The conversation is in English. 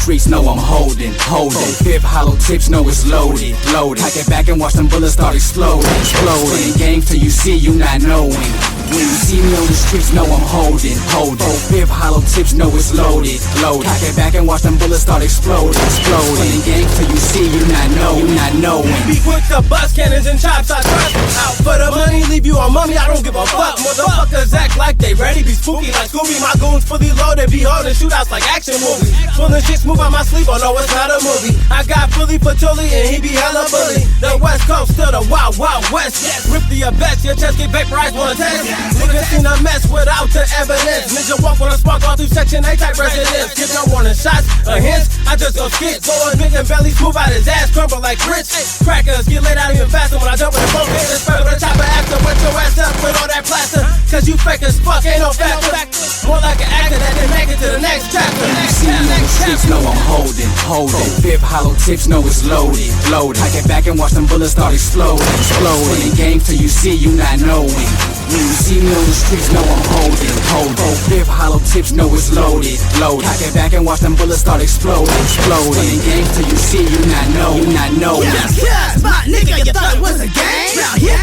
streets know I'm holding. Fifth hollow tips know it's loaded. Pack it back and watch them bullets start exploding. Playing games till you see you not knowing. When you see me on the streets, know I'm holding. Fifth hollow tips know it's loaded. Pack it back and watch them bullets start exploding. Playing games till you see you not knowing. Be quick to bust cannons and chops, I trust. Out for the money, leave you on mummy, I don't give a fuck. Motherfuckers act like they ready, be spooky like Scooby. My goons fully loaded, be holding shootouts like action movies. Pulling shit smooth on my sleeve, oh no, it's not a movie. I got Philly Patulli and he be hella bully. The West Coast still the wild, wild West. Rip to your best, your chest get vaporized, wanna test. Niggas seen a mess without the evidence. Ninja walk on a spark all through Section 8 type residence. Give no warning shots or hints, I just go skits. Go a nigga belly smooth out his ass, crumble like grits. Crackers get laid out even faster when I jump in the boat. Hit the spur with a chopper after, wet your ass up with all that plaster. Cause you fake as fuck, ain't no factor. More like an actor that didn't make it to the next chapter. You see me on the streets, know I'm holding. Fifth hollow tips know it's loaded. Pack it back and watch them bullets start exploding. Playing games till you see you not knowing. When you see me on the streets, know I'm holding. Fifth hollow tips know it's loaded. Pack it back and watch them bullets start exploding. Playing games till you see you not knowing. Yes, my nigga, you thought it was a game? Down here,